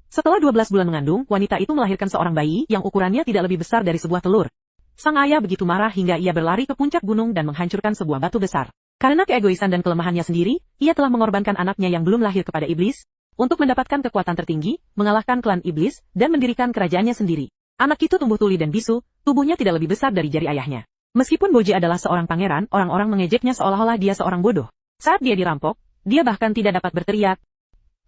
Setelah 12 bulan mengandung, wanita itu melahirkan seorang bayi yang ukurannya tidak lebih besar dari sebuah telur. Sang ayah begitu marah hingga ia berlari ke puncak gunung dan menghancurkan sebuah batu besar. Karena keegoisan dan kelemahannya sendiri, ia telah mengorbankan anaknya yang belum lahir kepada iblis, untuk mendapatkan kekuatan tertinggi, mengalahkan klan iblis, dan mendirikan kerajaannya sendiri. Anak itu tumbuh tuli dan bisu, tubuhnya tidak lebih besar dari jari ayahnya. Meskipun Boji adalah seorang pangeran, orang-orang mengejeknya seolah-olah dia seorang bodoh. Saat dia dirampok, dia bahkan tidak dapat berteriak.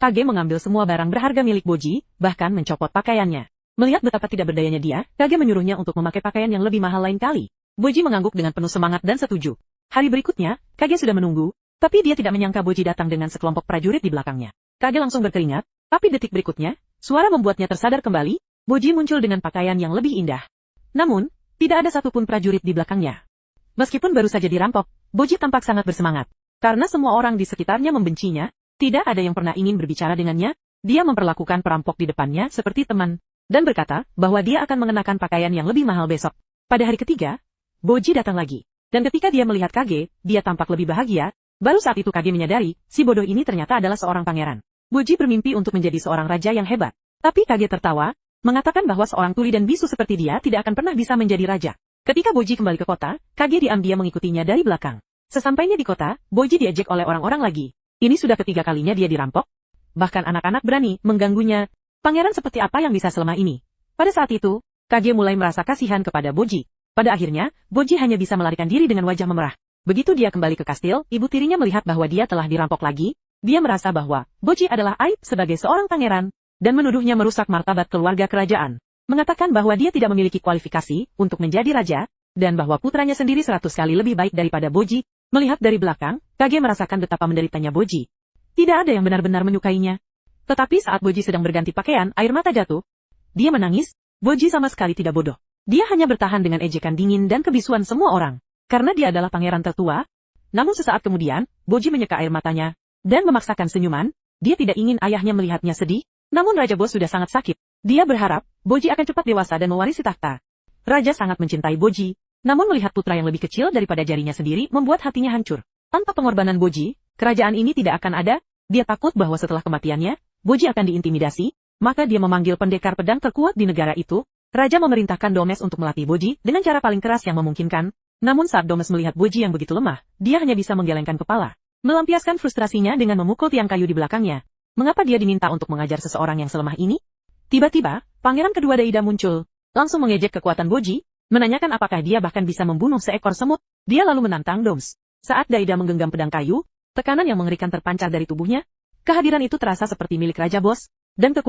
Kage mengambil semua barang berharga milik Boji, bahkan mencopot pakaiannya. Melihat betapa tidak berdayanya dia, Kage menyuruhnya untuk memakai pakaian yang lebih mahal lain kali. Boji mengangguk dengan penuh semangat dan setuju. Hari berikutnya, Kage sudah menunggu, tapi dia tidak menyangka Boji datang dengan sekelompok prajurit di belakangnya. Kage langsung berkeringat, tapi detik berikutnya, suara membuatnya tersadar kembali. Boji muncul dengan pakaian yang lebih indah. Namun, tidak ada satupun prajurit di belakangnya. Meskipun baru saja dirampok, Boji tampak sangat bersemangat. Karena semua orang di sekitarnya membencinya, tidak ada yang pernah ingin berbicara dengannya, dia memperlakukan perampok di depannya seperti teman, dan berkata bahwa dia akan mengenakan pakaian yang lebih mahal besok. Pada hari ketiga, Boji datang lagi. Dan ketika dia melihat Kage, dia tampak lebih bahagia. Baru saat itu Kage menyadari, si bodoh ini ternyata adalah seorang pangeran. Boji bermimpi untuk menjadi seorang raja yang hebat. Tapi Kage tertawa, mengatakan bahwa seorang tuli dan bisu seperti dia tidak akan pernah bisa menjadi raja. Ketika Boji kembali ke kota, Kage diam-diam mengikutinya dari belakang. Sesampainya di kota, Boji diejek oleh orang-orang lagi. Ini sudah ketiga kalinya dia dirampok. Bahkan anak-anak berani mengganggunya. Pangeran seperti apa yang bisa selemah ini? Pada saat itu, Kage mulai merasa kasihan kepada Boji. Pada akhirnya, Boji hanya bisa melarikan diri dengan wajah memerah. Begitu dia kembali ke kastil, ibu tirinya melihat bahwa dia telah dirampok lagi. Dia merasa bahwa Boji adalah aib sebagai seorang pangeran, dan menuduhnya merusak martabat keluarga kerajaan. Mengatakan bahwa dia tidak memiliki kualifikasi untuk menjadi raja, dan bahwa putranya sendiri 100 kali lebih baik daripada Boji. Melihat dari belakang, Kage merasakan betapa menderitanya Boji. Tidak ada yang benar-benar menyukainya. Tetapi saat Boji sedang berganti pakaian, air mata jatuh. Dia menangis. Boji sama sekali tidak bodoh. Dia hanya bertahan dengan ejekan dingin dan kebisuan semua orang. Karena dia adalah pangeran tertua. Namun sesaat kemudian, Boji menyeka air matanya, dan memaksakan senyuman. Dia tidak ingin ayahnya melihatnya sedih. Namun Raja Bos sudah sangat sakit. Dia berharap, Boji akan cepat dewasa dan mewarisi takhta. Raja sangat mencintai Boji. Namun melihat putra yang lebih kecil daripada jarinya sendiri membuat hatinya hancur. Tanpa pengorbanan Boji, kerajaan ini tidak akan ada. Dia takut bahwa setelah kematiannya, Boji akan diintimidasi. Maka dia memanggil pendekar pedang terkuat di negara itu. Raja memerintahkan Domes untuk melatih Boji dengan cara paling keras yang memungkinkan. Namun saat Domes melihat Boji yang begitu lemah, dia hanya bisa menggelengkan kepala. Melampiaskan frustrasinya dengan memukul tiang kayu di belakangnya. Mengapa dia diminta untuk mengajar seseorang yang selemah ini? Tiba-tiba, pangeran kedua Daida muncul. Langsung mengejek kekuatan Boji, menanyakan apakah dia bahkan bisa membunuh seekor semut. Dia lalu menantang Domes. Saat Daida menggenggam pedang kayu, tekanan yang mengerikan terpancar dari tubuhnya. Kehadiran itu terasa seperti milik Raja Bos, dan kekuatan